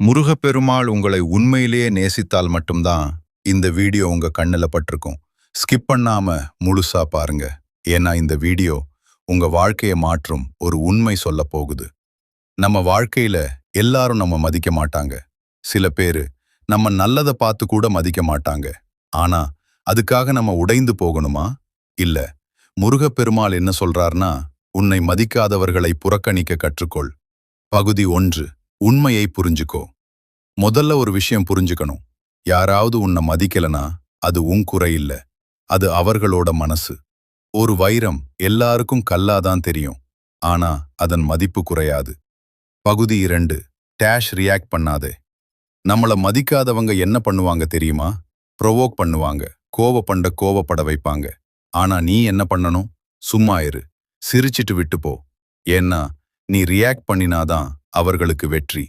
முருகப்பெருமாள் உங்களை உண்மையிலேயே நேசித்தால் மட்டும்தான் இந்த வீடியோ உங்க கண்ணுல பட்டிருக்கும். ஸ்கிப் பண்ணாம முழுசா பாருங்க. ஏன்னா இந்த வீடியோ உங்க வாழ்க்கையை மாற்றும் ஒரு உண்மை சொல்ல போகுது. நம்ம வாழ்க்கையில எல்லாரும் நம்ம மதிக்க மாட்டாங்க. சில பேரு நம்ம நல்லத பார்த்து கூட மதிக்க மாட்டாங்க. ஆனா அதுக்காக நம்ம உடைந்து போகணுமா? இல்ல. முருகப்பெருமாள் என்ன சொல்றார்னா, உன்னை மதிக்காதவர்களை புறக்கணிக்க கற்றுக்கொள். பகுதி 1. உண்மையை புரிஞ்சுக்கோ. முதல்ல ஒரு விஷயம் புரிஞ்சுக்கணும். யாராவது உன்னை மதிக்கலனா அது உன் குறை இல்ல. அது அவர்களோட மனசு. ஒரு வைரம் எல்லாருக்கும் கல்லாதான் தெரியும். ஆனா அதன் மதிப்பு குறையாது. பகுதி 2. டேஷ் ரியாக்ட் பண்ணாதே. நம்மள மதிக்காதவங்க என்ன பண்ணுவாங்க தெரியுமா? ப்ரொவோக் பண்ணுவாங்க. கோவப்பட வைப்பாங்க. ஆனா நீ என்ன பண்ணணும்? சும்மா இரு. சிரிச்சிட்டு விட்டு போ. ஏன்னா நீ ரியாக்ட் பண்ணினாதான் அவர்களுக்கு வெற்றி.